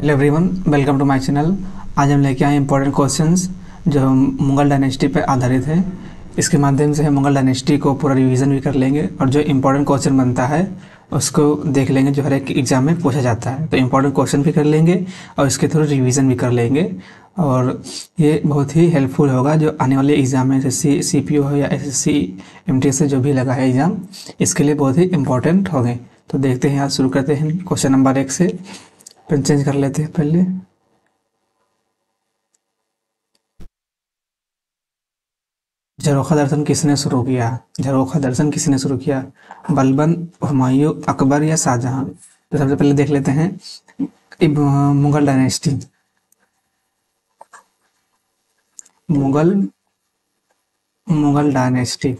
Hello everyone, welcome to my channel. आज हम लेके आए इंपॉर्टेंट क्वेश्चंस जो मुगल डायनेस्टी पर आधारित है। इसके माध्यम से हम मुगल डायनेस्टी को पूरा रिवीजन भी कर लेंगे और जो इंपॉर्टेंट क्वेश्चन बनता है उसको देख लेंगे जो हर एक एग्जाम में पूछा जाता है। तो इंपॉर्टेंट क्वेश्चन भी कर लेंगे और इसके थ्रू रिवीजन भी कर लेंगे और ये बहुत ही हेल्पफुल होगा जो आने वाले एग्जाम में एसएससी सीपीओ हो या एसएससी एमटीएस से जो भी लगा है एग्ज़ाम, इसके लिए बहुत ही इंपॉर्टेंट होंगे। तो देखते हैं, आज शुरू करते हैं क्वेश्चन नंबर 1 से। पेन चेंज कर लेते हैं पहले। झरोखा दर्शन किसने शुरू किया? झरोखा दर्शन किसने शुरू किया? बलबन, हुमायूं, अकबर या शाहजहां? तो सबसे पहले देख लेते हैं मुगल डायनेस्टी। मुगल मुगल डायनेस्टी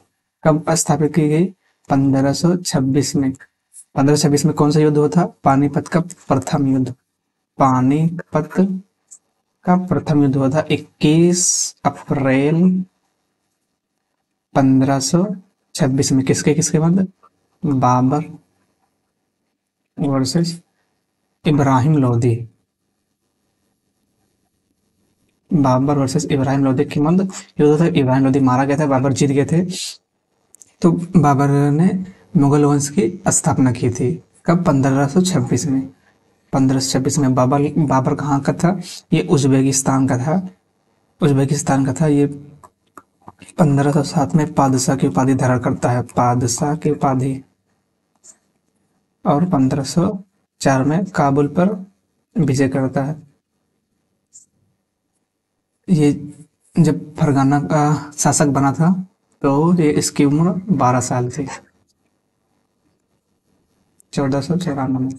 कब स्थापित की गई? 1526 में। 1526 में कौन सा युद्ध हुआ था? पानीपत का प्रथम युद्ध। पानीपत का प्रथम युद्ध हुआ था 21 अप्रैल 1526 में। किसके किसके बाद? बाबर वर्सेस इब्राहिम लोदी। बाबर वर्सेस इब्राहिम लोदी के मध्य युद्ध था। इब्राहिम लोदी मारा गया था, बाबर जीत गए थे। तो बाबर ने मुगल वंश की स्थापना की थी। कब? 1526 में। 1526 में बाबर बाबर कहाँ का था? ये उज्बेकिस्तान का था। उज्बेकिस्तान का था ये। 1507 में पादशाह की उपाधि धारण करता है, पादशाह की उपाधि। और 1504 में काबुल पर विजय करता है। ये जब फरगाना का शासक बना था तो ये इसकी उम्र 12 साल थी, 1494 में।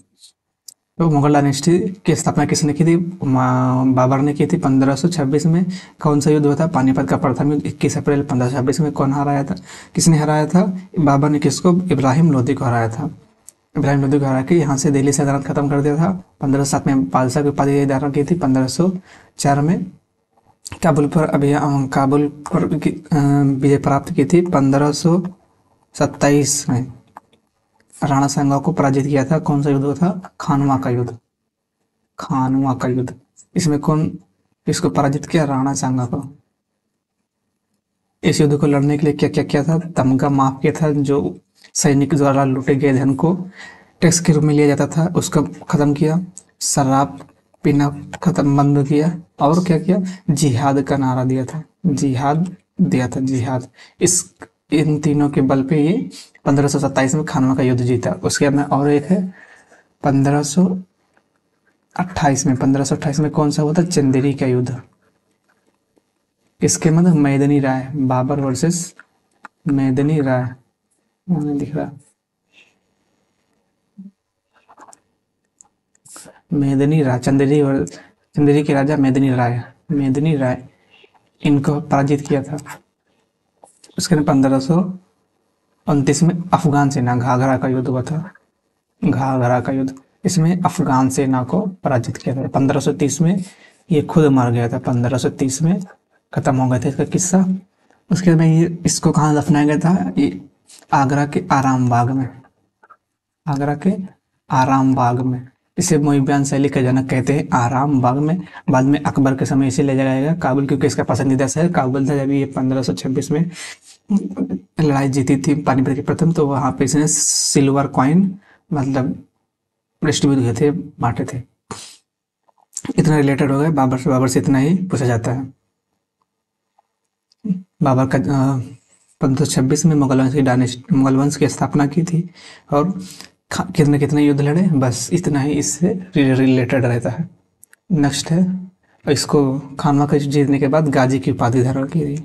तो मुगल डायनेस्टी की स्थापना किसने की थी? बाबर ने की थी 1526 में। कौन सा युद्ध हुआ था? पानीपत का प्रथम युद्ध 21 अप्रैल 1526 में। कौन हराया था? किसने हराया था? बाबर ने किसको? इब्राहिम लोदी को हराया था। इब्राहिम लोदी को हरा के यहाँ से दिल्ली सल्तनत खत्म कर दिया था। 1507 में पादशाह की उपाधि धारण की थी। 1504 में काबुल पर काबुल पर विजय प्राप्त की थी। 1527 में राणा सांगा को पराजित किया था। कौन सा युद्ध हुआ था? खानवा का युद्ध। खानवा का युद्ध। इसमें कौन किसको पराजित किया? राणा सांगा को। इस युद्ध को लड़ने के लिए क्या क्या किया था? तमगा माफ किया था। जो सैनिक द्वारा लूटे गए धन को टैक्स के रूप में लिया जाता था उसका खत्म किया। शराब पीना खत्म बंद किया। और क्या किया? जिहाद का नारा दिया था। जिहाद दिया था, जिहाद। इस इन तीनों के बल पे ये 1527 में खानवा का युद्ध जीता। उसके बाद में और एक है 1528 में। 1528 में कौन सा हुआ था? चंदेरी का युद्ध। इसके मतलब मैदनी राय, बाबर वर्सेस मैदनी राय। नहीं दिख रहा। मेदिनी राय, चंदेरी के राजा मेदिनी राय इनको पराजित किया था। उसके बाद 1529 में अफगान सेना, घाघरा का युद्ध हुआ था। घाघरा का युद्ध, इसमें अफगान सेना को पराजित किया था। 1530 में ये खुद मर गया था। 1530 में खत्म हो गया था इसका किस्सा। उसके बाद में ये इसको कहाँ दफनाया गया था? ये आगरा के आराम बाग में। आगरा के आराम बाग में। इसे मोहिब्यान शैली का जनक कहते हैं, आराम बाग में। बाद में अकबर के समय इसे ले जाया गया काबुल, क्योंकि इसका पसंदीदा शहर काबुल था। जब ये 1526 में लड़ाई जीती थी पानीपत की प्रथम, तो वहाँ पे इसने सिल्वर कॉइन मतलब डिस्ट्रीब्यूट किए थे, बांटे थे। इतना रिलेटेड हो गया बाबर से। बाबर से इतना ही पूछा जाता है। बाबर का 1526 में मुगल वंश की स्थापना की थी और कितने कितने युद्ध लड़े, बस इतना ही इससे रिलेटेड रहता है। नेक्स्ट है, इसको खानवा का जीतने के बाद गाजी की उपाधि धारण की थी।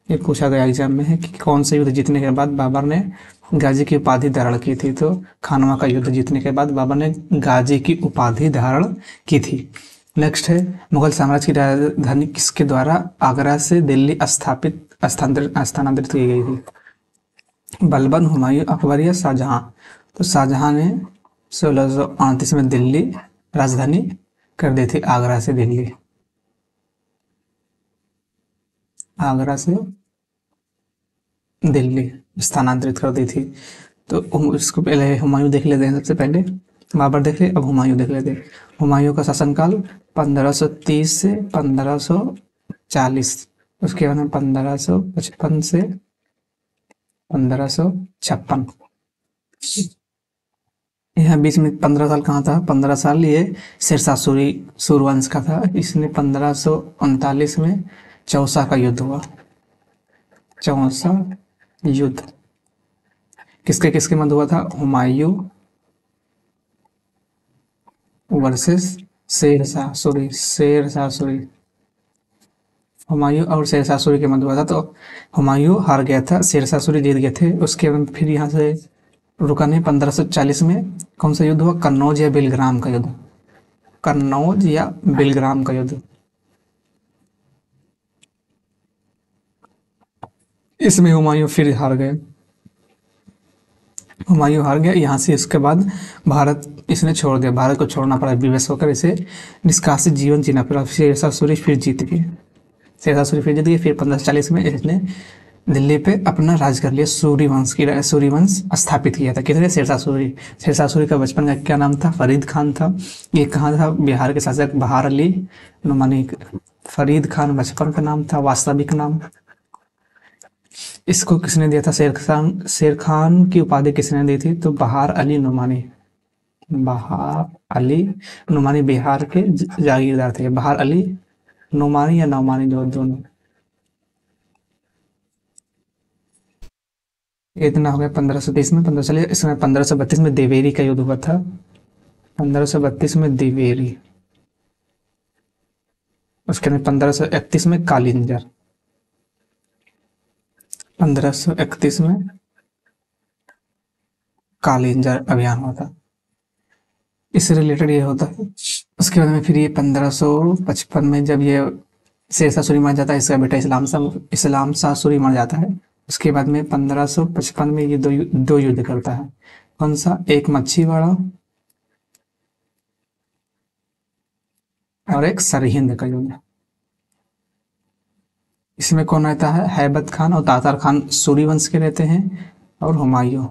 ये पूछा गया एग्जाम में है कि कौन से युद्ध जीतने के बाद बाबर ने गाजी की उपाधि धारण की थी? तो खानवा का युद्ध जीतने के बाद बाबर ने गाजी की उपाधि धारण की थी। नेक्स्ट है, मुगल साम्राज्य की राजधानी किसके द्वारा आगरा से दिल्ली स्थानांतरित की गई थी? बलबन, हुमायूं, अकबर या शाहजहां? तो शाहजहां ने 1638 में दिल्ली राजधानी कर दी थी। आगरा से दिल्ली, आगरा से दिल्ली स्थानांतरित कर दी थी। तो इसको पहले हुमायूं देख लेते हैं सबसे पहले। बाबर देख ले, अब हुमायूं देख लेते। हुमायूं का शासनकाल 1530 से 1540, उसके बाद में 1555 से 1556। यहाँ बीच में 15 साल कहाँ था? 15 साल ये शेरशाह सूरी सूरवंश का था। इसने 1539 में चौसा का युद्ध हुआ। चौसा युद्ध किसके किसके मध्य हुआ था? हुमायूं वर्सेस शेरशाह सूरी। शेरशाह सूरी, हुमायूं और शेरशाह सूरी के मध्य हुआ था। तो हुमायूं हार गया था, शेरशाह सूरी जीत गए थे। उसके बाद फिर यहाँ से रुका नहीं। 1540 में कौन सा युद्ध हुआ? कन्नौज या बिलग्राम का युद्ध। कन्नौज या बिलग्राम का युद्ध। इसमें हुमायूं फिर हार गए। हुमायूं हार गया यहाँ से। इसके बाद भारत इसने छोड़ दिया, भारत को छोड़ना पड़ा, विवश होकर इसे निष्कासित जीवन जीना पड़ा। शेरशाह सूरी फिर जीत गए। शेरशाह सूरी फिर जीत गए। फिर 1540 में इसने दिल्ली पे अपना राज कर लिया। सूरी वंश स्थापित किया था। किसने? शेरशाह सूरी। शेरशाह सूरी का बचपन का क्या नाम था? फरीद खान था। ये कहाँ था? बिहार के शासक बहार अली नुमानी। फरीद खान बचपन का नाम था, वास्तविक नाम। इसको किसने दिया था? शेर खान की उपाधि किसने दी थी? तो बहार अली नुमानी। बहार अली नुमानी बिहार के जागीरदार थे। बहार अली नुमानी या नौमानी, दोनों। इतना हो गया 1530 में। 1540 इसमें 1532 में देवेरी का युद्ध हुआ था। 1532 में देवेरी। उसके बाद 1531 में कालिंजर। 1531 में कालिंजर अभियान हुआ था। इससे रिलेटेड ये होता है। उसके बाद में फिर ये 1555 में जब ये शेरशाह सूरी मर जाता है, इसका बेटा इस्लाम शाह सूरी मर जाता है। उसके बाद में 1555 में ये दो युद्ध करता है। कौन सा? एक मच्छीवाड़ा और एक सरहिंद का युद्ध। इसमें कौन रहता है? हैबत खान और तातार खान सूरी वंश के रहते हैं। और हुमायूं,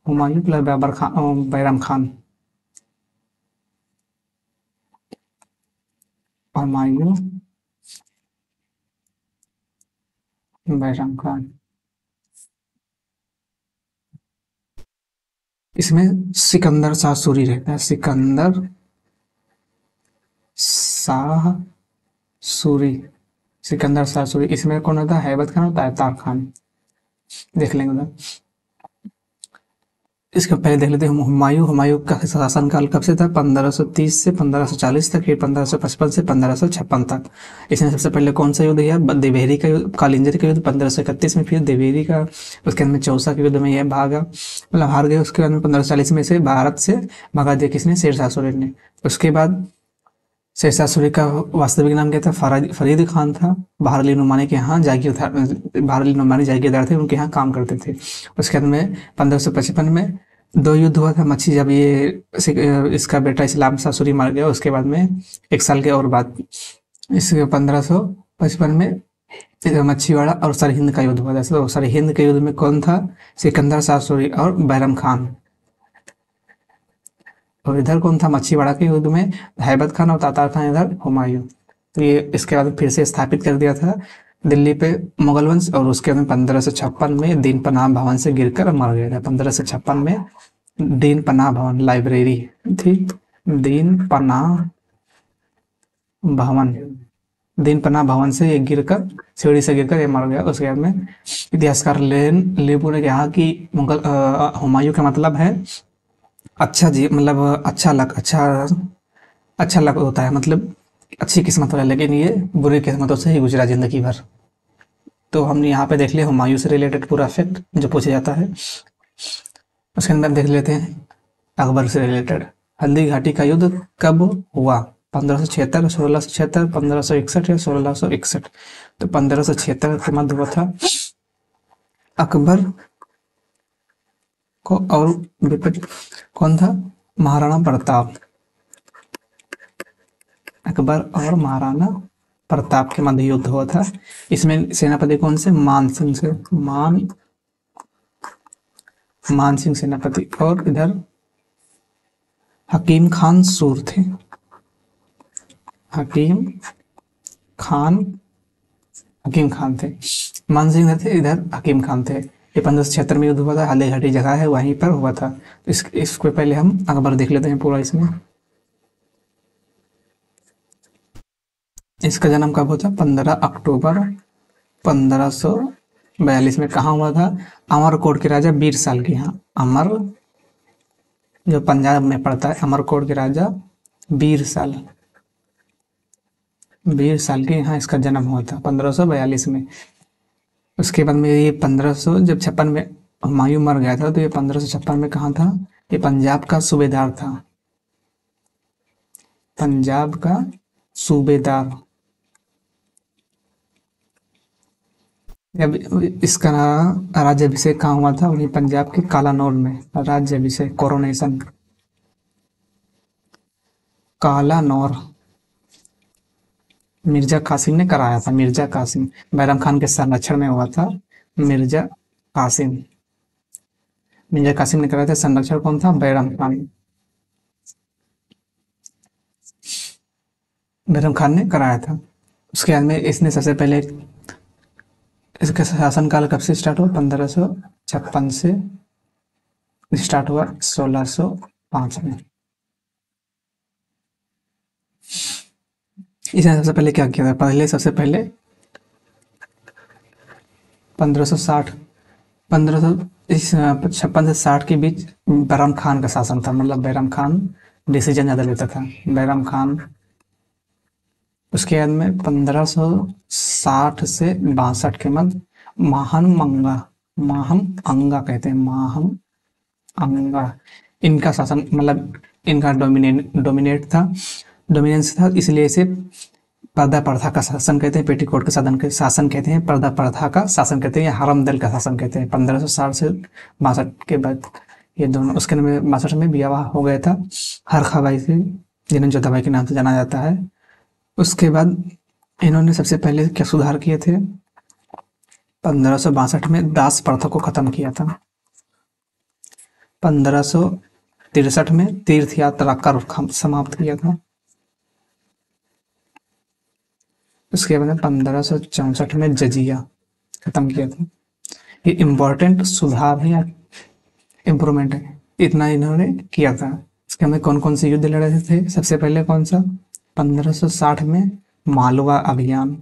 हुमायूं प्लस बाबर खान, बैराम खान। हुमायूं, बैराम खान। इसमें सिकंदर शाह सूरी रहता है। सिकंदर शाह सूरी। सिकंदर शाह सूरी। इसमें कौन होता है? हैबत खान और तातार खान। देख लेंगे उधर। इसके पहले देख लेते हैं हुमायूं। हुमायूं का शासनकाल कब से था? 1530 से 1540 तक। फिर 1555 से 1556 तक। इसने सबसे पहले कौन सा युद्ध किया? देवेरी का युद्ध, कालिंजर का युद्ध 1531 में। फिर देवेरी का, उसके बाद में चौसा के युद्ध में यह भागा, मतलब हार गए। उसके बाद में 1540 में से भारत से भगा दिया। किसने? शेरशाह सूरी ने। उसके बाद शेरशाह सूरी का वास्तविक नाम क्या था? फरीद खान था। बहार अली नुमानी के यहाँ बहार अली नुमानी जागीरदार थे, उनके यहाँ काम करते थे। उसके बाद में 1555 में दो युद्ध हुआ था मच्छी, जब ये इसका बेटा इस्लाम शाह सूरी मर गया। उसके बाद में 1 साल के और बाद इसके 1555 में मच्छीवाड़ा और सरहिंद का युद्ध हुआ था। तो सरहिंद के युद्ध में कौन था? सिकंदर शाह सूरी और बैरम खान। और इधर कौन था? मच्छीवाड़ा के युद्ध में हैबत खान और तातार खान, इधर हुमायूं। तो ये इसके बाद फिर से स्थापित कर दिया था दिल्ली पे मुगल वंश। और उसके बाद 1556 में दीन पनाह भवन से गिरकर मर गया था। 1556 में दीन पनाह भवन लाइब्रेरी थी, दीन पनाह भवन, दीन पनाह भवन से ये गिरकर, सीढ़ी से गिरकर ये मर गया। उसके बाद में इतिहासकार लेबू ने कहा कि हुमायूं का मतलब है अच्छा जी, मतलब अच्छा लक होता है, मतलब अच्छी किस्मत वाला। लेकिन ये बुरी किस्मतों से ही गुजरा जिंदगी भर। तो हमने यहाँ पे देख लिया हुमायूं से रिलेटेड पूरा फैक्ट जो पूछा जाता है। उसके अंदर देख लेते हैं अकबर से रिलेटेड। हल्दी घाटी का युद्ध कब हुआ? 1576, 1676, 1561 या 1661। तो 1576 के मध्य हुआ था। अकबर को और विपक्ष कौन था? महाराणा प्रताप। अकबर और महाराणा प्रताप के मध्य युद्ध हुआ था। इसमें सेनापति कौन से? मान सिंह से। मान सिंह सेनापति। और इधर हकीम खान सूर थे। हकीम खान, हकीम खान थे। मान सिंह थे, इधर हकीम खान थे। ये 1576 में युद्ध हुआ था, हाले घाटी जगह है, वहीं पर हुआ था। इसको पहले हम अकबर देख लेते हैं पूरा इसमें। इसका जन्म कब हुआ था? 15 अक्टूबर 1542 में। कहाँ हुआ था? अमरकोट के राजा बीरसाल के यहाँ। अमर, जो पंजाब में पड़ता है, अमरकोट के राजा बीरसाल, बीरसाल के यहाँ इसका जन्म हुआ था 1542 में। उसके बाद में ये 1500 जब 56 में हुमायूं मर गया था, तो ये 1556 में कहाँ था? ये पंजाब का सूबेदार था। पंजाब का सूबेदार। जब इसका राज्याभिषेक कहाँ हुआ था? वही पंजाब के कालानौर में। राज्याभिषेक, कोरोनेशन, कालानौर, मिर्जा कासिम ने कराया था। मिर्जा कासिम बैरम खान के संरक्षण में हुआ था। मिर्जा कासिम, मिर्जा कासिम ने कराया था। संरक्षण कौन था? बैरम खान। बैरम खान ने कराया था। उसके बाद में इसने सबसे पहले, इसका शासनकाल कब से स्टार्ट हुआ? 1556 से स्टार्ट हुआ 1605 में। इसने सबसे पहले क्या किया था? पहले सबसे पहले 1560, 1556 से 60 के बीच बैरम खान का शासन था। मतलब बैरम खान डिसीजन ज़्यादा लेता था, बैरम खान। उसके बाद में 1560 से 62 के मध्य माहन मंगा, माहम अंगा कहते हैं, माहम अंगा, इनका शासन, मतलब इनका डोमिनेट था, डोमिनेंस था। इसलिए इसे पर्दा प्रथा का शासन कहते हैं, पेटीकोट का शासन कहते हैं, पर्दा प्रथा का शासन कहते हैं, या हरम दल का शासन कहते हैं। 1560 से 62 के बाद ये दोनों। उसके में 62 में ब्याह हो गया था हरखाबाई से, जिन्हें जोधाबाई के नाम से जाना जाता है। उसके बाद इन्होंने सबसे पहले क्या सुधार किए थे? 1562 में दास प्रथा को खत्म किया था। 1563 में तीर्थ यात्रा कर समाप्त किया था। उसके बाद 1564 में जजिया खत्म किया था। ये इम्पोर्टेंट सुधार है या इम्प्रूवमेंट है, इतना इन्होंने किया था। इसके में कौन कौन से युद्ध लड़े थे? सबसे पहले कौन सा? 1560 में मालवा अभियान।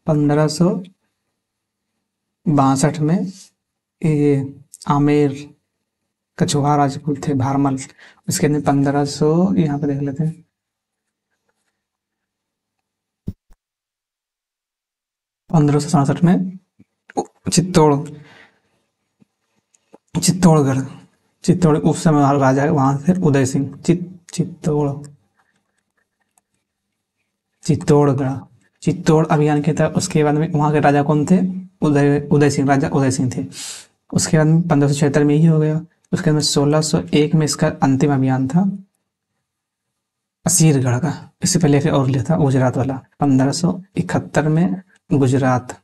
1562 में ये आमेर, कछुआ राजपूत थे, भारमल। उसके अंदर 1500, यहाँ पे देख लेते हैं, 1567 में चित्तौड़गढ़, चित्तौड़, उस समय राजा वहां थे उदय सिंह। चित्तौड़गढ़, चित्तौड़ अभियान के तहत। उसके बाद में वहां के राजा कौन थे? उदय सिंह, राजा उदय सिंह थे। उसके बाद में 1576 में यही हो गया। उसके बाद में 1601 में इसका अंतिम अभियान था असीरगढ़ का। इससे पहले फिर और लिया था गुजरात वाला 1571 में गुजरात।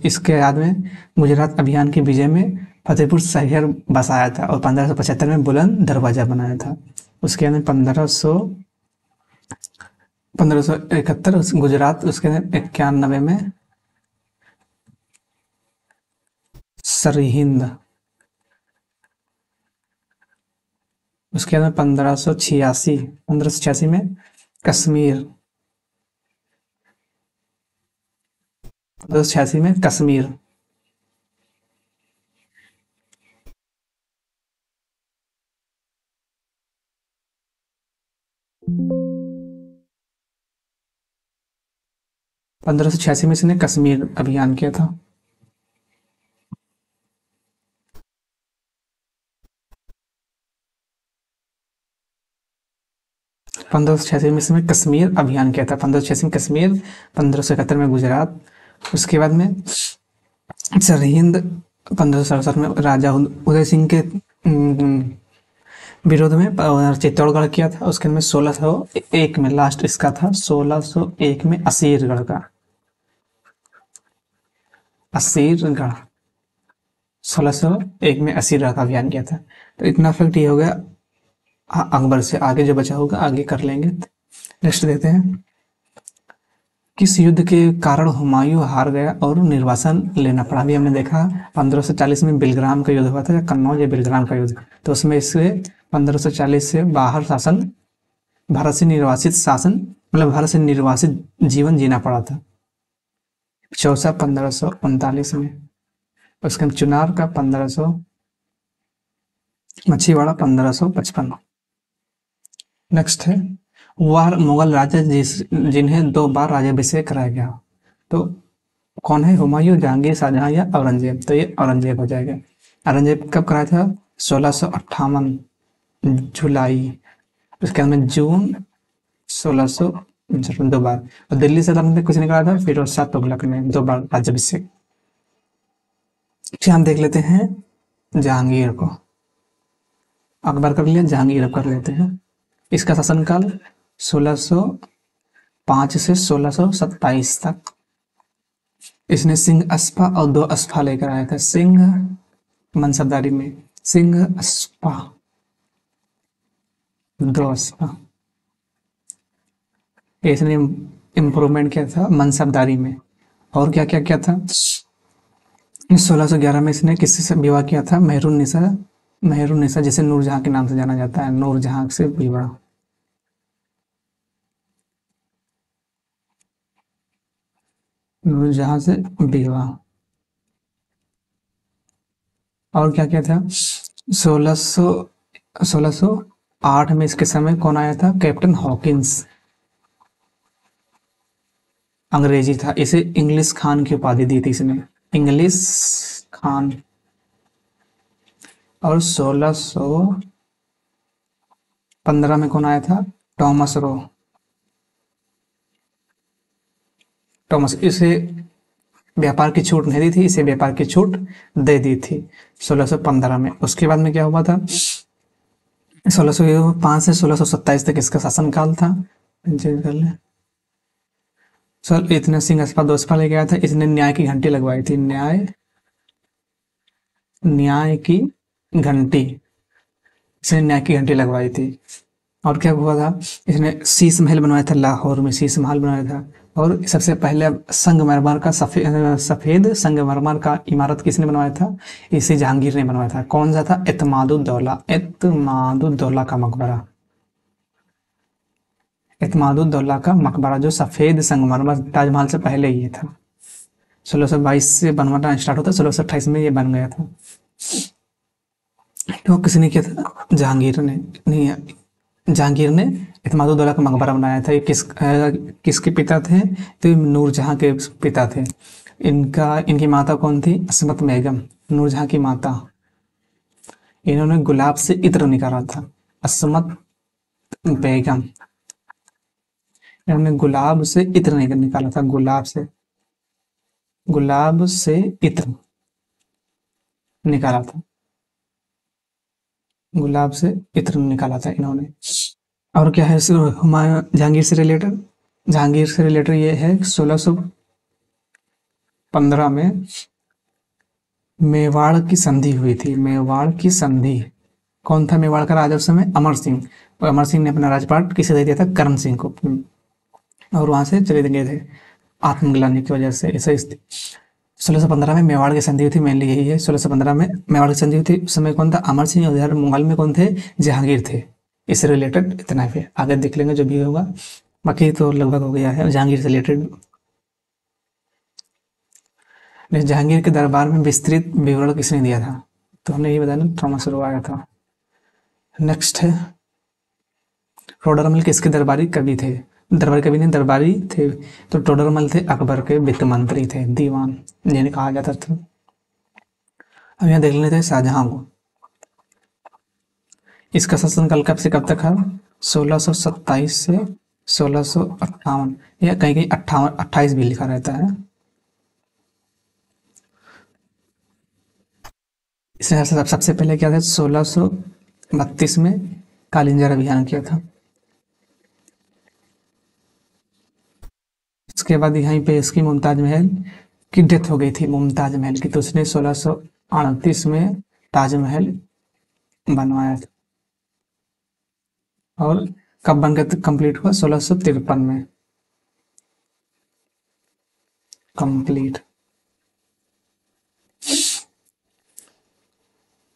इसके याद में गुजरात अभियान की विजय में फतेहपुर शहर बसाया था और 1575 में बुलंद दरवाजा बनाया था। उसके बाद में 1571 गुजरात। उसके बाद 91 में सरहिंद। उसके बाद में 1586 में कश्मीर, 1586 में कश्मीर। पंद्रह सौ छियासी में इसने कश्मीर अभियान किया था। पंद्रह सौ छियासी में इसने कश्मीर अभियान किया था। 1586 में कश्मीर, 1571 में गुजरात। उसके बाद में सरहिंद 1567 में राजा उदय सिंह के विरोध में चित्तौड़गढ़ किया था। उसके बाद में 1601 में लास्ट इसका था, 1601 में असीरगढ़ का, असीरगढ़ 1601 में असीरा का अभियान किया था। तो इतना फैक्ट ये हो गया। अकबर से आगे जो बचा होगा आगे कर लेंगे। नेक्स्ट देखते हैं, किस युद्ध के कारण हुमायूं हार गया और निर्वासन लेना पड़ा। अभी हमने देखा 1540 में बिलग्राम का युद्ध हुआ था, या कन्नौज या बिलग्राम का युद्ध। तो उसमें इससे 1540 से बाहर शासन, भारत से निर्वासित शासन, मतलब भारत से निर्वासित जीवन जीना पड़ा था। चौसा 1539 में, उसके बाद चुनार का 1500, मछीवाड़ा 1555। नेक्स्ट है, वह मुगल राजा जिन्हें 2 बार राज्याभिषेक कराया गया। तो कौन है, हुमायूं, जहांगीर, शाहजहां या औरंगजेब। तो ये औरंगजेब हो जाएगा। औरंगजेब कब कराया था, 1658 जुलाई, उसके बाद में जून 1659, 2 बार। और दिल्ली सल्तनत ने कुछ नहीं कराया था, फिरोज शाह तुगलक ने 2 बार राज्याभिषेक। फिर हम देख लेते हैं जहांगीर को। अकबर कर लिया, जहांगीर अब कर लेते हैं। इसका शासनकाल 1605 से 1627 तक। इसने सिंह अस्पा और 2 अस्पा लेकर आया था। सिंह मनसबदारी में, सिंह अस्पा, 2 अस्पा। इसने इम्प्रूवमेंट किया था मनसबदारी में। और क्या क्या किया था, 1611 में इसने किसी से विवाह किया था, मेहरुन्निसा, मेहरुन्निसा जिसे नूरजहां के नाम से जाना जाता है, नूरजहां से विवाह। नूरजहां से विवाह। और क्या क्या था, 1608 में इसके समय कौन आया था, कैप्टन हॉकिंस, अंग्रेजी था। इसे इंग्लिश खान की उपाधि दी थी इसने, इंग्लिश खान। और 1615 में कौन आया था, टॉमस रो, टॉमस। इसे व्यापार की छूट नहीं दी थी, इसे व्यापार की छूट दे दी थी 1615 में। उसके बाद में क्या हुआ था, 1605 से 1627 तक इसका शासनकाल था। चेंज कर ले सर। इतने सिंह अस्पा 2 अस्पा ले गया था। इसने न्याय की घंटी लगवाई थी, न्याय की घंटी, इसने न्याय की घंटी लगवाई थी। और क्या हुआ था, इसने शीश महल बनवाया था, लाहौर में शीश महल बनवाया था। और सबसे पहले संगमरमर का सफेद संगमरमर का इमारत किसने बनवाया था, इसे जहांगीर ने बनवाया था। कौन सा था, एतमादुद्दौला, एतमादुद्दौला का मकबरा, एतमादुद्दौला का मकबरा, जो सफेद संगमरमर, ताजमहल से पहले ये था। 1622 से बनवाना स्टार्ट होता, 1628 में ये बन गया था। तो किसने किया था, जहांगीर ने। नहीं, जहांगीर ने एतमादुद्दौला का मकबरा बनाया था। ये किसके पिता थे, तो नूरजहां के पिता थे। इनकी माता कौन थी, असमत बेगम, नूरजहां की माता। इन्होंने गुलाब से इत्र निकाला था, असमत बेगम। इन्होंने गुलाब से इत्र निकाला था, गुलाब से इत्र निकाला था, गुलाब से इत्र निकाला था इन्होंने। और क्या है हुमायूं, जहांगीर से रिलेटेड, जहांगीर से रिलेटेड ये है 1615 में मेवाड़ की संधि हुई थी, मेवाड़ की संधि। कौन था मेवाड़ का राजा उस समय, अमर सिंह। और अमर सिंह ने अपना राजपाट किसे दे दिया था, करण सिंह को, और वहां से चले गए थे आत्मग्लानि की वजह से। ऐसा 1615 में मेवाड़ की संधि हुई थी, मेनली यही है। 1615 में मेवाड़ की संधि हुई थी। उस समय कौन था, अमर सिंह। और इधर मुगल में कौन थे, जहांगीर थे। इससे रिलेटेड इतना ही, आगे देख लेंगे जो भी होगा। बाकी तो लगभग हो गया है जहांगीर से रिलेटेड। जहांगीर के दरबार में विस्तृत विवरण किसने दिया था, तो हमने यही बताया ना, थॉमस रो आया था। नेक्स्ट है, टोडरमल किसके दरबारी कवि थे, दरबारी कवि नहीं, दरबारी थे। तो टोडरमल थे अकबर के वित्त मंत्री थे, दीवान जिन्हें कहा जाता था। अब यहाँ देख लेते हैं शाहजहां को। इसका शासनकाल कब से कब तक है, 1627 से 1658, या कहीं कहीं 28 भी लिखा रहता है। इसने सबसे पहले क्या था, 1632 में कालिंजर अभियान किया था। इसके बाद यहीं पे इसकी मुमताज महल की डेथ हो गई थी, मुमताज महल की। तो उसने 38 में ताजमहल बनवाया था। और कब बनकर कंप्लीट हुआ? 1653 में कंप्लीट।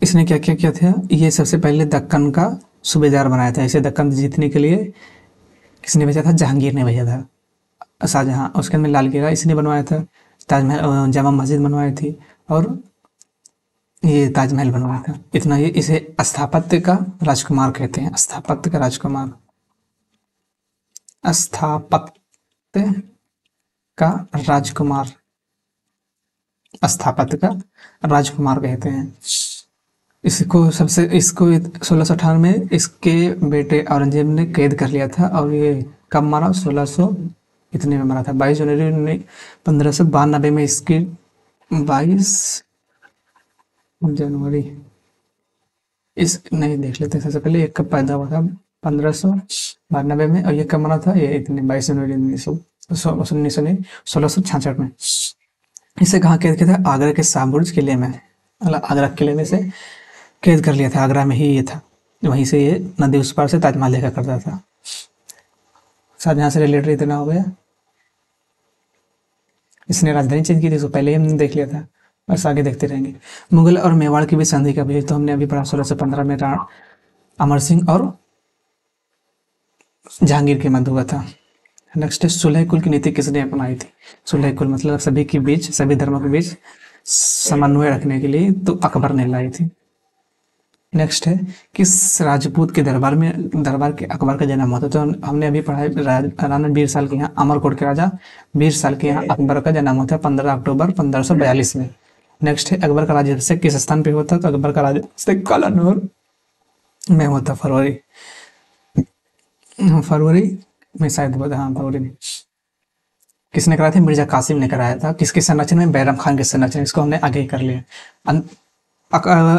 इसने क्या क्या किया था? ये सबसे पहले दक्कन का सूबेदार बनाया था। इसे दक्कन जीतने के लिए किसने भेजा था? जहांगीर ने भेजा था। शाहजहां, उसके अंदर लाल किला इसने बनवाया था, ताजमहल, जामा मस्जिद बनवाई थी, और ये ताजमहल बनवाया था। इतना ही। इसे स्थापत्य का राजकुमार कहते हैं। स्थापत्य का राजकुमार, स्थापत्य का राजकुमार, स्थापत्य का राजकुमार कहते हैं इसको। सबसे इसको 1658 में इसके बेटे औरंगजेब ने कैद कर लिया था। और ये कब मारा? 1600 इतने में मरा था। 22 जनवरी 1592 में इसकी 22 जनवरी इस नहीं देख लेते सबसे पहले ये कब पैदा हुआ था? 1592 में। और ये कब मरा था? ये इतने 22 जनवरी 1666 में। इसे कहाँ कैद किया था? आगरा के शाहबुर्ज किले में, मतलब आगरा किले में से कैद कर लिया था। आगरा में ही ये था। वहीं से ये नदी उस पार से ताजमहल देखा करता था। शाहजहां से रिलेटेड इतना हो गया। इसने राजधानी चेंज की थी, इसको पहले ही हमने देख लिया था। बस आगे देखते रहेंगे। मुगल और मेवाड़ की भी संधि का भी तो हमने अभी पढ़ा। 1615 में अमर सिंह और जहांगीर के मध्य हुआ था। नेक्स्ट है सुलह कुल की नीति किसने अपनाई थी? सुलह कुल मतलब सभी के बीच, सभी धर्मों के बीच समन्वय रखने के लिए तो अकबर ने लाई थी। नेक्स्ट है किस राजपूत के दरबार के अकबर का जन्म होता? तो हमने अभी पढ़ा है राणा बीरसाल के यहाँ, अमरकोट के राजा बीरसाल के यहाँ अकबर का जन्म होता है 15 अक्टूबर 1542 में। नेक्स्ट है अकबर का राज्याभिषेक किस स्थान पे होता? तो अकबर का राज्याभिषेक कालानूर में होता, फरवरी में शायद हुआ था। हाँ, फरवरी में। किसने कराया था? मिर्जा कासिम ने कराया था। किसके संरक्षण में? बैरम खान के संरक्षण। इसको हमने आगे ही कर लिया।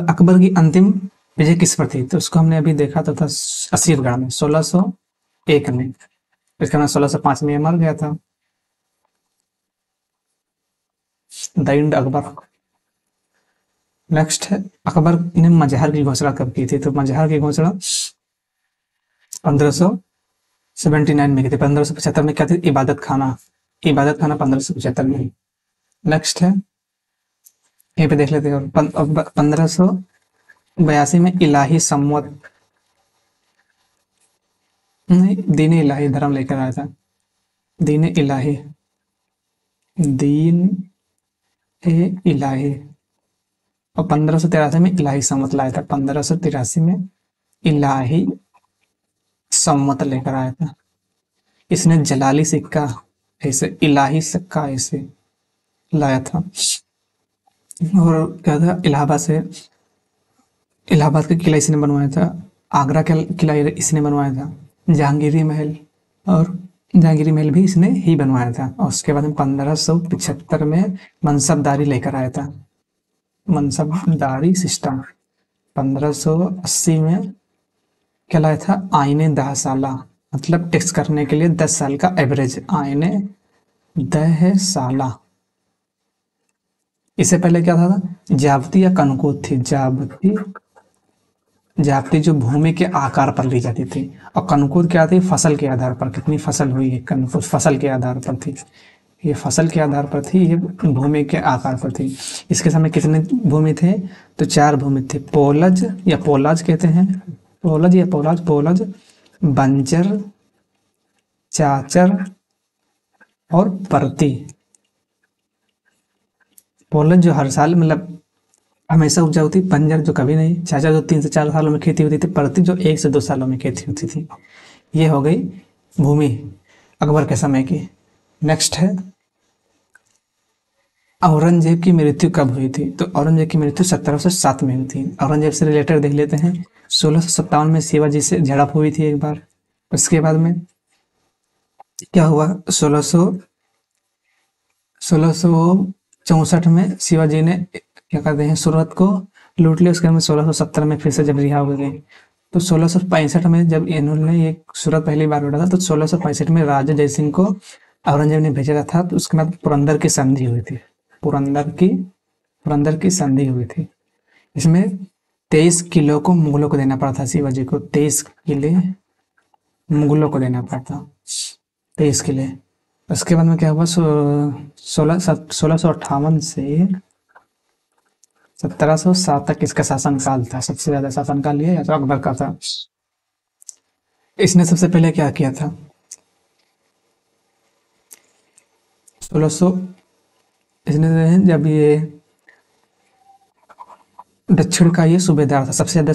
अकबर की अंतिम विजय किस पर थी? तो उसको हमने अभी देखा था असीरगढ़ में 1601 में। इसका नाम 1605 में मर गया था। दैंड अकबर। नेक्स्ट है अकबर ने मजहर की घोषणा कब की थी? तो मजहर की घोषणा 1579 में की थी। 1575 में क्या थी? इबादत खाना 1575 में। नेक्स्ट है यहीं पे देख लेते हैं। 1582 में इलाही सम्मत नहीं, दीन इलाही धर्म लेकर आया था। दीन इलाही, दीन ए इलाही। और 1583 में इलाही सम्मत लाया था। 1583 में इलाही सम्मत लेकर आया था। इसने जलाली सिक्का ऐसे, इलाही सिक्का ऐसे लाया था। और क्या था? इलाहाबाद का किला इसने बनवाया था। आगरा का किला इसने बनवाया था। जहांगीरी महल, और जहांगीरी महल भी इसने ही बनवाया था। और उसके बाद में 1575 में मनसबदारी लेकर आया था। मनसबदारी सिस्टम। 1580 में क्या लाया था? आईने 10 साला, मतलब टैक्स करने के लिए 10 साल का एवरेज। आईने 10 साला। इससे पहले क्या था? जाब्ती या कनकूत थी। जाब्ती जो भूमि के आकार पर ली जाती थी, और कनकूत क्या थी? फसल के आधार पर, कितनी फसल हुई है, कनकूत फसल के आधार पर थी। ये फसल के आधार पर थी, ये भूमि के आकार पर थी। इसके सामने कितने भूमि थे? तो 4 भूमि थे। पोलज या पोलाज कहते हैं, पोलज या पोलज, बंजर, चाचर और परती। पोलज जो हर साल मतलब हमेशा उपजाऊ थी, बंजर जो कभी नहीं, चाचर जो 3 से 4 सालों में खेती होती थी, परती जो 1 से 2 सालों में खेती होती थी। ये हो गई भूमि अकबर के समय की। नेक्स्ट है औरंगजेब की मृत्यु कब हुई थी? तो औरंगजेब की मृत्यु 1707 में हुई थी। औरंगजेब से रिलेटेड देख लेते हैं। 1657 में शिवाजी से झड़प हुई थी एक बार। उसके बाद में क्या हुआ? 1664 में शिवाजी ने क्या कहते हैं, सूरत को लूट लिया। उसके बाद में 1670 में फिर से जब रिहा हो गए, तो 1665 में जब इन्होंने ये सूरत पहली बार लूटा था, तो 1665 में राजा जयसिंह को औरंगजेब ने भेजा था। तो उसके बाद पुरंदर की संधि हुई थी। पुरंदर की पुरंदर की संधि हुई थी। इसमें 23 किलो को मुगलों को देना पड़ा था, शिवाजी को 23 किले मुगलों को देना पड़ा था, 23 किले। उसके बाद में क्या हुआ, 1658 से 1707 तक इसका शासनकाल था। सबसे ज्यादा शासनकाल ये या तो अकबर का था। इसने सबसे पहले क्या किया था, 1600 इसने जब ये दक्षिण का ये सूबेदार था, सबसे ज्यादा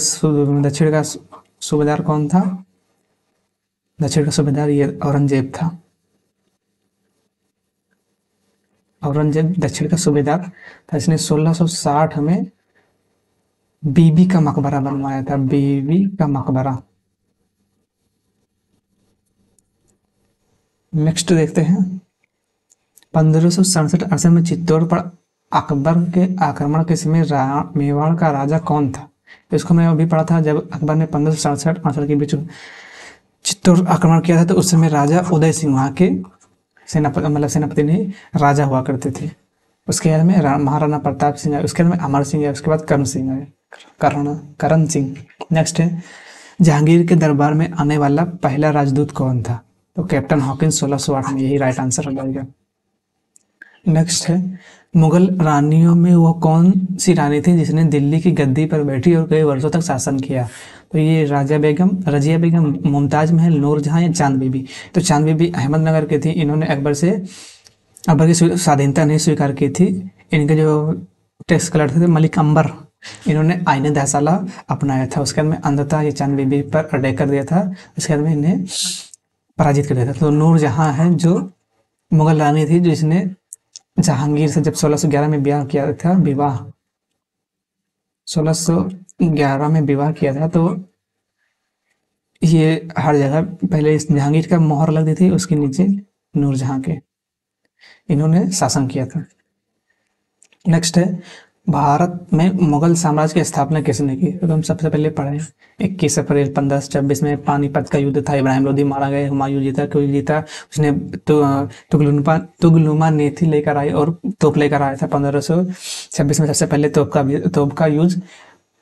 दक्षिण का सूबेदार कौन था, दक्षिण का सूबेदार ये औरंगजेब था। औरंगजेब दक्षिण का सूबेदार था। इसने 1660 में बीबी का मकबरा बनवाया था, बीबी का मकबरा। नेक्स्ट देखते हैं, 1567-68 में चित्तौड़ पर अकबर के आक्रमण के समय मेवाड़ का राजा कौन था। इसको मैं अभी पढ़ा था, जब अकबर ने 1567-68 के बीच चित्तौड़ आक्रमण किया था तो उस समय राजा उदय सिंह वहाँ के सेनापति नहीं राजा हुआ करते थे। उसके बाद में महाराणा प्रताप सिंह आए, उसके बाद में अमर सिंह आए, उसके बाद करण सिंह आए, करण सिंह। नेक्स्ट है, जहांगीर के दरबार में आने वाला पहला राजदूत कौन था, तो कैप्टन हॉकिंस 1608 में, यही राइट आंसर हो जाएगा। नेक्स्ट है, मुगल रानियों में वो कौन सी रानी थी जिसने दिल्ली की गद्दी पर बैठी और कई वर्षों तक शासन किया, तो ये रजिया बेगम, मुमताज महल, नूरजहां या चांद बीबी। तो चांद बीबी अहमदनगर की थी। इन्होंने अकबर की स्वाधीनता नहीं स्वीकार की थी। इनके जो टैक्स कलेक्टर थे मलिक अंबर, इन्होंने आईने दहसाला अपनाया था। उसके बाद में अंधता ये चांद बीबी पर अटैक कर दिया था। उसके बाद में इन्हें पराजित कर दिया था। तो नूरजहां है जो मुगल रानी थी, जिसने जहांगीर से जब 1611 में ब्याह किया था, 1611 में विवाह किया था, तो ये हर जगह पहले इस जहांगीर का मोहर लग दी थी, उसके नीचे नूरजहां के, इन्होंने शासन किया था। नेक्स्ट है, भारत में मुगल साम्राज्य की स्थापना किसने की, तो हम सबसे पहले पढ़े 21 अप्रैल 1526 में पानीपत का युद्ध था। इब्राहिम लोदी मारा गया, हुमायूं जीता, कोई जीता, उसने तुगलुमा नेथी लेकर आए और तोप लेकर आया था। 1526 में सबसे पहले तोप का यूज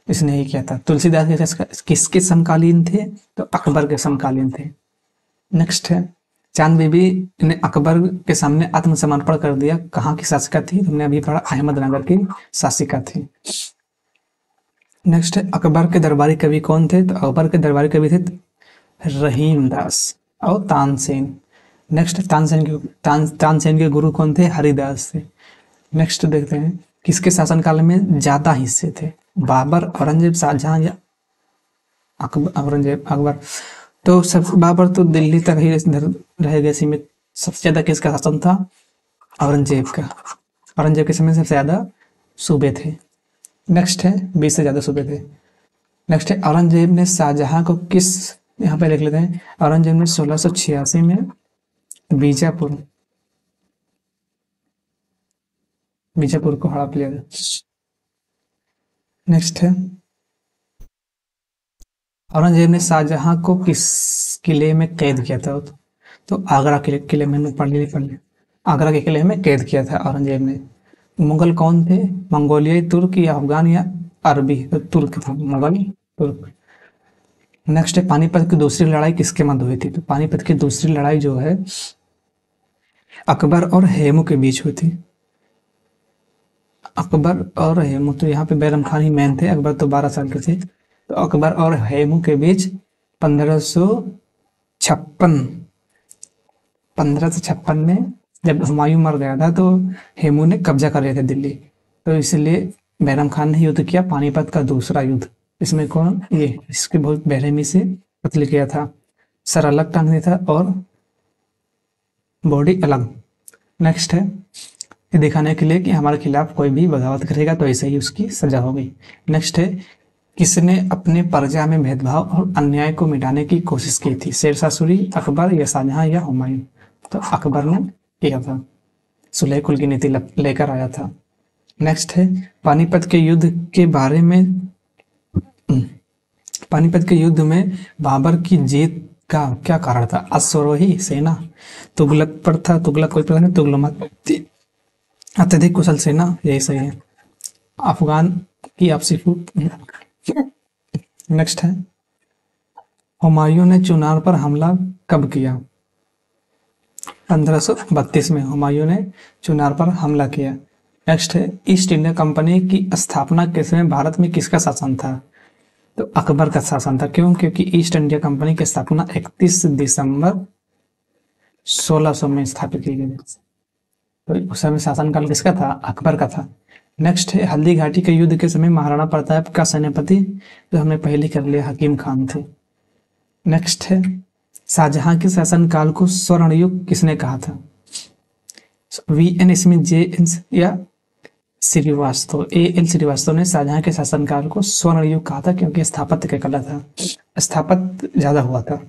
इसने ही किया था। तुलसीदास किसके समकालीन थे, तो अकबर के समकालीन थे। नेक्स्ट है, चांद बीबी ने अकबर के सामने आत्मसमर्पण कर दिया, कहाँ की शासिका थी, हमने अभी पढ़ा अहमदनगर की शासिका थी। नेक्स्ट है, अकबर के दरबारी कवि कौन थे, तो अकबर के दरबारी कवि थे रहीम दास और तानसेन। नेक्स्ट, तानसेन के गुरु कौन थे, हरिदास थे। नेक्स्ट देखते हैं, किसके शासनकाल में ज्यादा हिस्से थे, बाबर, औरंगजेब, शाहजहां या अकबर। तो सब बाबर तो दिल्ली तक ही रह गए सीमित। सबसे ज्यादा किसका शासन था, औरंगजेब का। औरंगजेब के समय सबसे ज्यादा सूबे थे। नेक्स्ट है, 20 से ज्यादा सूबे थे। नेक्स्ट है, औरंगजेब ने शाहजहां को किस, यहाँ पे लिख लेते हैं, औरंगजेब ने 1686 में बीजापुर को हड़प लिया। नेक्स्ट है, औरंगजेब ने शाहजहां को किस किले में कैद किया था, तो आगरा के किले में पढ़ लिया। आगरा के किले में कैद किया था औरंगजेब ने। मुगल कौन थे, मंगोलियाई, तुर्क या अफगान या अरबी, तो तुर्क था, मुगल तुर्क। नेक्स्ट है, पानीपत की दूसरी लड़ाई किसके मध्य हुई थी, तो पानीपत की दूसरी लड़ाई जो है अकबर और हेमू के बीच हुई थी। अकबर और हेमू, तो यहाँ पे बैरम खान ही मैन थे, अकबर तो 12 साल के थे। तो अकबर और हेमू के बीच 1556 में जब हुमायूं मर गया था तो हेमू ने कब्जा कर लिया था दिल्ली, तो इसलिए बैरम खान ने युद्ध किया, पानीपत का दूसरा युद्ध। इसमें कौन, ये इसके बहुत बेरहमी से कत्ल किया था, सर अलग टांग दिया था और बॉडी अलग। नेक्स्ट है, ये दिखाने के लिए कि हमारे खिलाफ कोई भी बगावत करेगा तो ऐसे ही उसकी सजा होगी। नेक्स्ट है, किसने अपने प्रजा में भेदभाव और अन्याय को मिटाने की कोशिश की थी, शेरशाह सूरी, अकबर या शाहजहां या हुमायूं, तो अकबर ने किया था, सुलह कुल की नीति लेकर आया था। नेक्स्ट है, पानीपत के युद्ध में बाबर की जीत का क्या कारण था, अश्वरोही सेना, तुगलक पर था, तुगलक कोई प्रधान, तुगलक अत्यधिक कुशल सेना, यही सही है। अफगान की आपसी फूट। नेक्स्ट है, हुमायूं ने चुनार पर हमला कब किया? 1532 में हुमायूं ने चुनार पर हमला किया। नेक्स्ट है, ईस्ट इंडिया कंपनी की स्थापना किस में भारत में किसका शासन था? तो अकबर का शासन था। क्यों? क्योंकि ईस्ट इंडिया कंपनी की स्थापना 31 दिसंबर 1600 में स्थापित की गई। तो उस समय शासनकाल किसका था? अकबर का था। नेक्स्ट है, हल्दी घाटी के युद्ध के समय महाराणा प्रताप का सेनापति, जो हमने पहले कर लिया, हकीम खान थे। नेक्स्ट है, शाहजहां के शासनकाल को स्वर्ण युग किसने कहा था? वी.एन. Smith, J N. या श्रीवास्तव, ए.एल. श्रीवास्तव ने शाहजहां के शासनकाल को स्वर्ण युग कहा था, क्योंकि स्थापत्य का कला था, स्थापत्य ज्यादा हुआ था।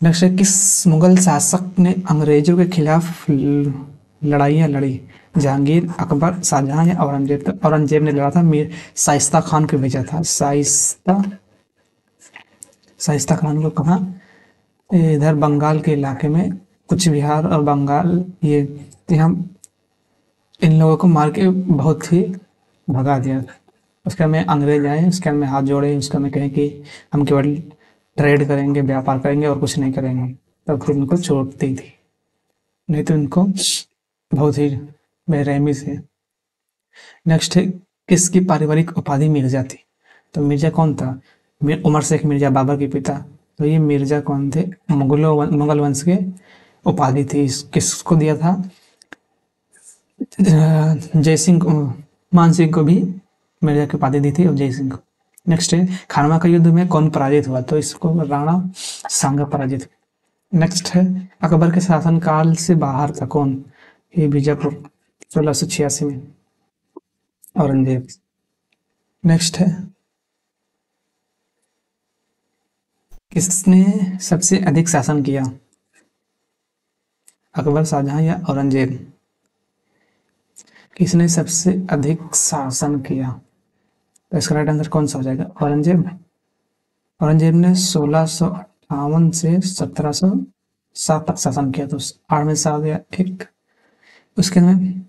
नेक्स्ट है, किस मुगल शासक ने अंग्रेजों के खिलाफ लड़ाइयाँ लड़ी? जहांगीर, अकबर, शाहजहां या औरंगजेब? तो औरंगजेब ने लड़ा था, मीर शाइस्ता खान को भेजा था। शाइस्ता खान को कहाँ? इधर बंगाल के इलाके में, कुछ बिहार और बंगाल, ये यहाँ इन लोगों को मार के बहुत ही भगा दिया। उसके में अंग्रेज आए, उसके में हाथ जोड़े, उसके में कहें कि हम केवल ट्रेड करेंगे, व्यापार करेंगे और कुछ नहीं करेंगे, तब फिर उनको छोड़ दी थी, नहीं तो इनको बहुत ही बेरहमी से। नेक्स्ट है, किसकी पारिवारिक उपाधि मिर्जा थी? तो मिर्जा कौन था? उमर शेख मिर्जा, बाबर के पिता। तो ये मिर्जा कौन थे? मुगल वंश के उपाधि थी। किसको दिया था? जय सिंह को, मान सिंह को भी मिर्जा की उपाधि दी थी, और जय सिंह को। नेक्स्ट है, खानवा का युद्ध में कौन पराजित हुआ? तो इसको राणा सांगा पराजित हुआ। नेक्स्ट है, अकबर के शासनकाल से बाहर था कौन? ये बीजापुर, 1686 में, औरंगजेब। नेक्स्ट है, किसने सबसे अधिक शासन किया? अकबर, शाहजहां या औरंगजेब? किसने सबसे अधिक शासन किया? तो इसका राइट आंसर कौन सा हो जाएगा? औरंगजेब। औरंगजेब ने 1658 से 1707 तक शासन किया। तो 8 में से आ गया 1। उसके में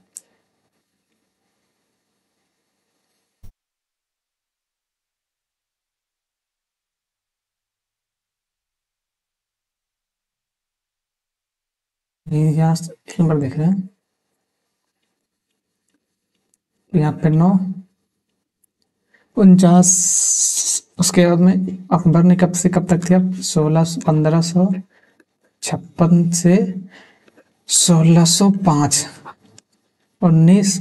यहाँ एक नंबर देख रहे हैं, यहाँ पे 9, 49। उसके बाद में अकबर ने कब से कब तक दिया? 1556 से 1605। 19,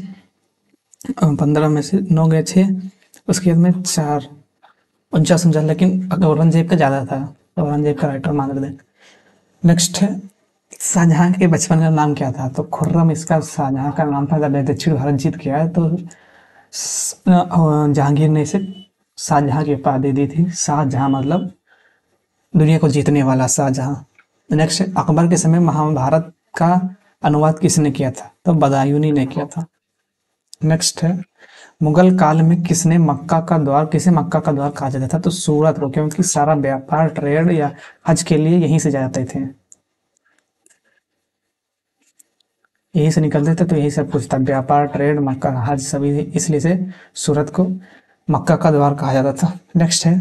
15 में से 9 गए 6, उसके बाद में 4, 49। लेकिन औरंगजेब का ज़्यादा था, औरंगजेब का राइटर मान रहे। नेक्स्ट है, शाहजहां के बचपन का नाम क्या था? तो खुर्रम इसका शाहजहां का नाम था। जब दक्षिण भारत जीत के आया तो जहांगीर ने इसे शाहजहां की उपाधि दी थी। शाहजहां मतलब दुनिया को जीतने वाला शाहजहां। नेक्स्ट, अकबर के समय महाभारत का अनुवाद किसने किया था? तो बदायूनी ने किया था। नेक्स्ट है, मुगल काल में किसे मक्का का द्वार कहा जाता था? तो सूरत को, क्योंकि सारा व्यापार, ट्रेड या हज के लिए यहीं से जाते थे, यहीं से निकलते थे, तो यही सब कुछ था, व्यापार, ट्रेड, मक्का, हज, सभी, इसलिए से सूरत को मक्का का द्वार कहा जाता था। नेक्स्ट है,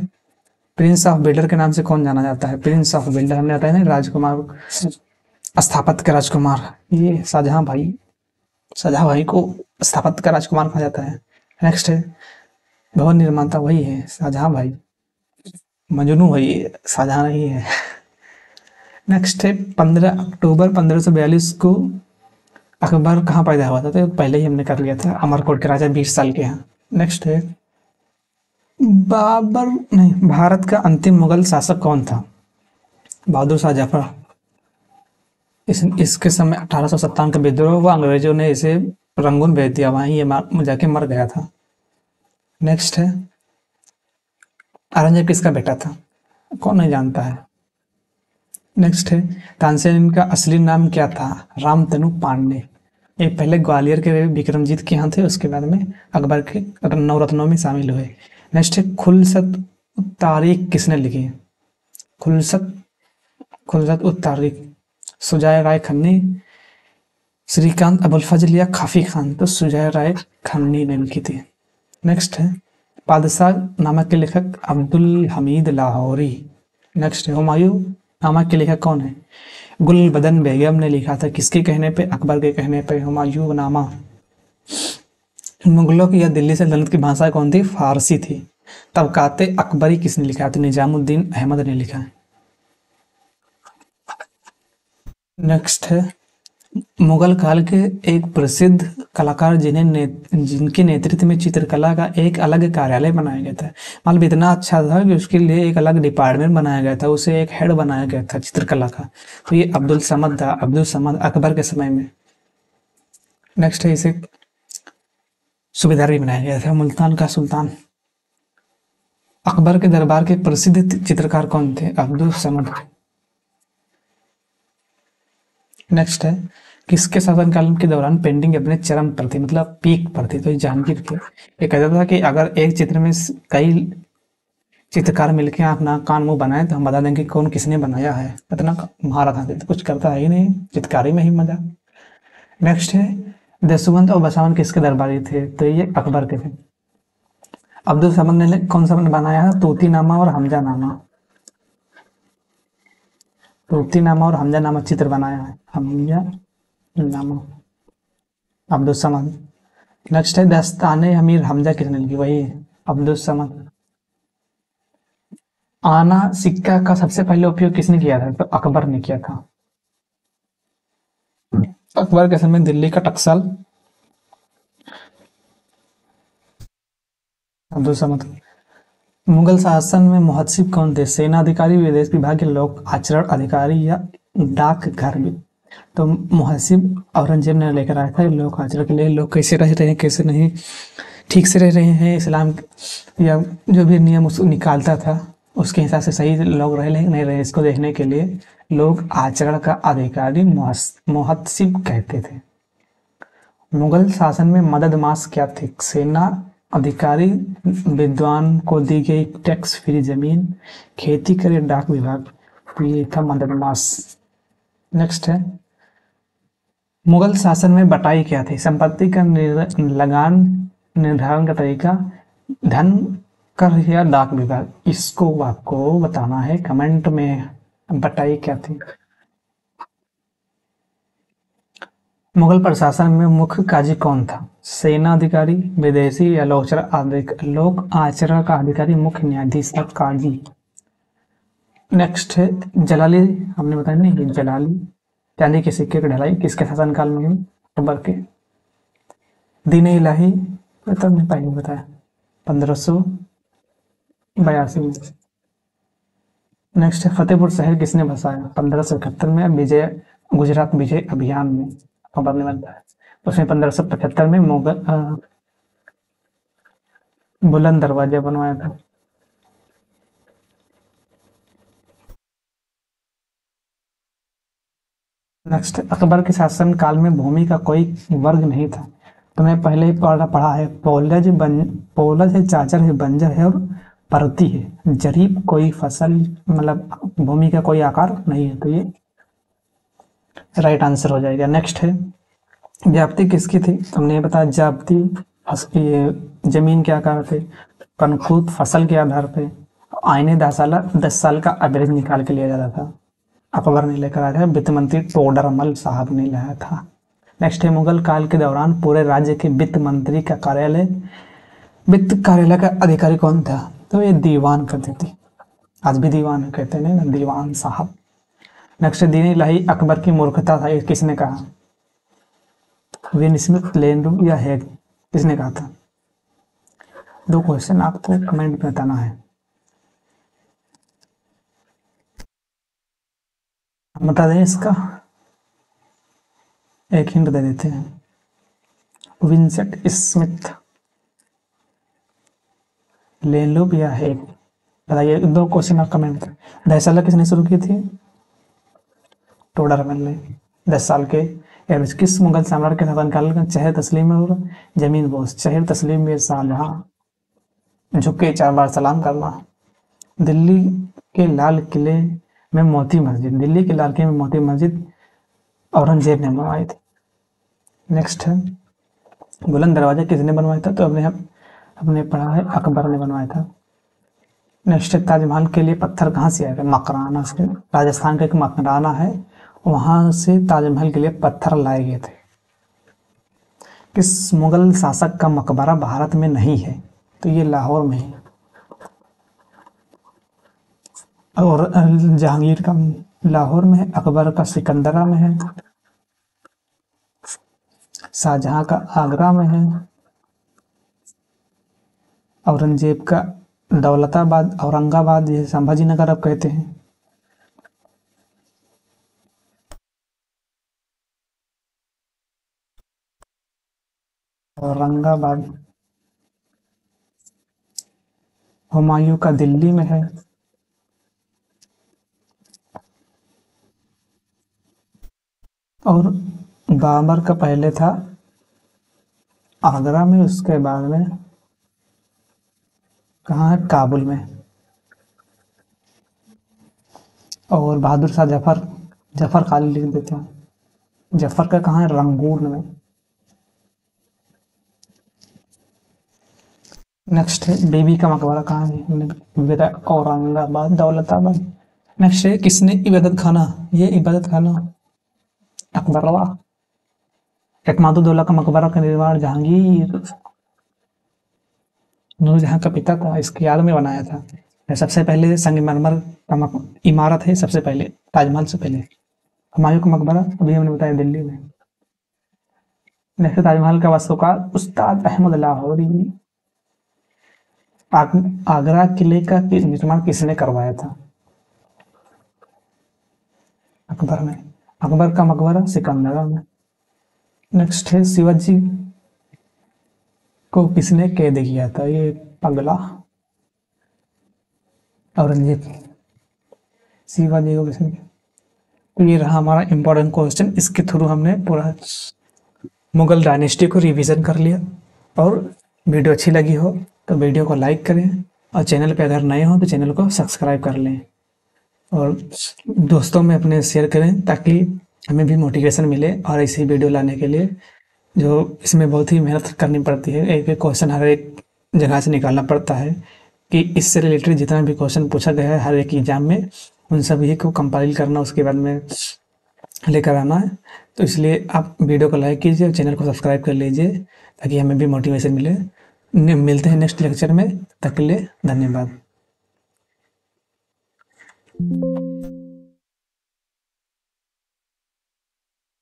प्रिंस ऑफ बिल्डर के नाम से कौन जाना जाता है? प्रिंस ऑफ बिल्डर हमने बताया ना, राजकुमार, स्थापत्य का राजकुमार। ये शाहजहां भाई को स्थापत्य का राजकुमार कहा जाता है। नेक्स्ट है, भवन निर्माता वही है, शाहजहां भाई। मजनू भाई शाहजहां नहीं है। नेक्स्ट है, 15 अक्टूबर 1542 को अकबर कहाँ पैदा हुआ था? तो पहले ही हमने कर लिया था, अमरकोट के राजा 20 साल के हैं। नेक्स्ट है, बाबर नहीं, भारत का अंतिम मुगल शासक कौन था? बहादुर शाह जफर। इसके समय 1857 का विद्रोह हुआ, अंग्रेजों ने इसे रंगून भेज दिया, वहीं ये जाके मर गया था। नेक्स्ट है, औरंगजेब किसका बेटा था? कौन नहीं जानता है। नेक्स्ट है, तानसेन का असली नाम क्या था? रामतनु पांडे। ये पहले ग्वालियर के विक्रमजीत के यहाँ थे, उसके बाद में अकबर के नवरत्नों में शामिल हुए। नेक्स्ट है, खुलसत तारीख किसने लिखी? खुलसत उत तारीख, सुजाय राय खन्नी, श्रीकांत अबुल फजल या खाफी खान, तो सुजय राय खन्नी ने लिखी थी। नेक्स्ट है बादशाह नामक के लेखक अब्दुल हमीद लाहौरी। नेक्स्ट है हुमायूं नामक के लेखक कौन है? गुलबदन बेगम ने लिखा था। किसके कहने पे? अकबर के कहने पे हुमायूं नामा। मुगलों की या दिल्ली सल्तनत की भाषा कौन थी? फारसी थी। तबकाते अकबरी किसने लिखा? तो निजामुद्दीन अहमद ने लिखा है। नेक्स्ट है मुगल काल के एक प्रसिद्ध कलाकार जिनके नेतृत्व में चित्रकला का एक अलग कार्यालय बनाया गया था। मतलब इतना अच्छा था कि उसके लिए एक अलग डिपार्टमेंट बनाया गया था, उसे एक हेड बनाया गया था चित्रकला का। तो ये अब्दुल समद था, अब्दुल समद अकबर के समय में। नेक्स्ट है इसे सूबेदार भी बनाया गया था, मुल्तान का सुल्तान। अकबर के दरबार के प्रसिद्ध चित्रकार कौन थे? अब्दुल समद। नेक्स्ट है किसके शासनकाल के दौरान पेंटिंग अपने चरम पर थी, मतलब पीक पर थी? तो ये जहांगीर थे। ये कहता था कि अगर एक चित्र में कई चित्रकार मिलके आंख नाक कान मुंह बनाए तो हम बता देंगे कौन किसने बनाया है। इतना महारत था, तो कुछ करता है ही नहीं, चित्रकारी में ही मजा। नेक्स्ट है दशवंत और बसवन किसके दरबारी थे? तो ये अकबर के थे। अब्दुल समद ने कौन सा बनाया है? तूतीनामा और हमजानामा। तूतीनामा और हमजानामा चित्र बनाया है, हमजानामा अब्दुल समद। नेक्स्ट है दस्ताने अमीर हमजा किसने लिखी? वही अब्दुल समद। आना सिक्का का सबसे पहले उपयोग किसने किया था? तो अकबर ने किया था। अकबर के समय दिल्ली का टकसाल अब्दुल समद। मुगल शासन में मुहत्सिब कौन थे? सेना अधिकारी, विदेश विभाग के लोक आचरण अधिकारी या डाक घर में? तो मुहत्सिब औरंगजेब ने लेकर आया था लोक आचरण के लिए, लोग कैसे रह रहे हैं, कैसे नहीं ठीक से रह रहे हैं, इस्लाम या जो भी नियम उसको निकालता था उसके हिसाब से सही लोग रह नहीं रहे, इसको देखने के लिए लोग आचरण का अधिकारी मुहत्सिब कहते थे। मुगल शासन में मदद मास क्या थी? सेना अधिकारी, विद्वान को दी गई टैक्स फ्री जमीन, खेती करे डाक विभाग। तो ये था मदद मास। नेक्स्ट है मुगल शासन में बटाई क्या थी? संपत्ति का लगान निर्धारण का तरीका, धन कर या डाक विभाग? इसको आपको बताना है कमेंट में, बटाई क्या थी। मुगल प्रशासन में मुख्य काजी कौन था? सेना अधिकारी, विदेशी या लोक आचरण का अधिकारी, मुख्य न्यायाधीश या काजी। नेक्स्ट है जलाली, हमने बताया नहीं, जलाली चांदी के सिक्के की ढलाई किसके शासनकाल में हुई? अकबर के। दीन इलाही तो हमने पहले बताया 1582 में। नेक्स्ट है फतेहपुर शहर किसने बसाया? 1571 में। विजय गुजरात विजय अभियान में अकबर ने बताया। उसमें 1575 में मुगल बुलंद दरवाजा बनवाया था। नेक्स्ट अकबर के शासन काल में भूमि का कोई वर्ग नहीं था। तुमने पहले ही पढ़ा है, पोलज है, चाचर है, बंजर है और परती है। जरीब कोई फसल, मतलब भूमि का कोई आकार नहीं है, तो ये राइट आंसर हो जाएगा। नेक्स्ट है जाप्ती किसकी थी? तुमने बताया जाप्ती ये जमीन के आकार पे, कनखूत फसल के आधार पे, आईने 10 साल का एवरेज निकाल के लिया जाता था। अकबर ने लेकर आया था, वित्त मंत्री टोडरमल साहब ने लाया था। नेक्स्ट है मुगल काल के दौरान पूरे राज्य के वित्त मंत्री का वित्त कार्यालय का अधिकारी कौन था? तो ये दीवान करते थे, आज भी दीवान कहते हैं ना, दीवान साहब। नेक्स्ट दीन इलाही अकबर की मूर्खता था, ये किसने कहा? विन स्मिथ, लेनरू या हेग, किसने कहा था? 2 क्वेश्चन आपको कमेंट में बताना है। बता दें इसका एक हिंट दे देते हैं, विंसेंट स्मिथ, लेनलूप या हेग, बताइए। 2 क्वेश्चन आप कमेंट करें। 10 साल किसने शुरू की थी? टोडरमल ने। 10 साल के एवरेज किस मुगल सम्राट के शासनकाल में चहर तस्लीम और जमीन बोस? चहर तस्लीम में शाहजहां, झुक के 4 बार सलाम करना। दिल्ली के लाल किले में मोती मस्जिद, दिल्ली के लाल किले में मोती मस्जिद औरंगजेब ने बनवाई थी। नेक्स्ट है बुलंद दरवाजा किसने बनवाया था? तो अपने पढ़ा है अकबर ने बनवाया था। नेक्स्ट है ताजमहल के लिए पत्थर कहाँ से आएगा? मकराना से। राजस्थान का एक मकराना है, वहां से ताजमहल के लिए पत्थर लाए गए थे। किस मुगल शासक का मकबरा भारत में नहीं है? तो ये लाहौर में है। और जहांगीर का लाहौर में है, अकबर का सिकंदरा में है, शाहजहां का आगरा में है, औरंगजेब का दौलताबाद औरंगाबाद, ये संभाजी नगर अब कहते हैं। औरंगाबाद। हुमायूं का दिल्ली में है। और बाबर का पहले था आगरा में, उसके बाद में कहाँ है? काबुल में। और बहादुर शाह जफर, जफर खाली लिख देते हैं। जफर का कहाँ है? रंगून में। नेक्स्ट है बीबी का मकबरा कहाँ है? हमने बताया औरंगाबाद दौलताबाद। नेक्स्ट है किसने इबादत खाना, ये इबादत खाना अकबरवा। एकमातुद्दौला का मकबरा का निर्माण जहांगीर नूरजहां का पिता था, इसकी याद में बनाया था। यह सबसे पहले संगमरमर का इमारत है, सबसे पहले ताजमहल से पहले। हुमायूं का मकबरा अभी हमने बताया दिल्ली में। नेक्स्ट ताजमहल का वास्तुकार उस्ताद अहमद लाहौरी। आगरा किले का निर्माण किसने करवाया था? अकबर ने। अकबर का मकबरा सिकंदरा में। नेक्स्ट है शिवाजी को किसने कैद किया था? ये पगला औरंगजेब। शिवाजी को किसने? तो ये रहा हमारा इंपॉर्टेंट क्वेश्चन, इसके थ्रू हमने पूरा मुगल डायनेस्टी को रिवीजन कर लिया। और वीडियो अच्छी लगी हो तो वीडियो को लाइक करें, और चैनल पे अगर नए हो तो चैनल को सब्सक्राइब कर लें, और दोस्तों में अपने शेयर करें ताकि हमें भी मोटिवेशन मिले और ऐसी वीडियो लाने के लिए। जो इसमें बहुत ही मेहनत करनी पड़ती है, एक एक क्वेश्चन हर एक जगह से निकालना पड़ता है कि इससे रिलेटेड जितना भी क्वेश्चन पूछा गया है हर एक एग्जाम में, उन सभी को कंपाइल करना, उसके बाद में लेकर आना है। तो इसलिए आप वीडियो को लाइक कीजिए और चैनल को सब्सक्राइब कर लीजिए ताकि हमें भी मोटिवेशन मिले। मिलते हैं नेक्स्ट लेक्चर में, तब तक के लिए धन्यवाद।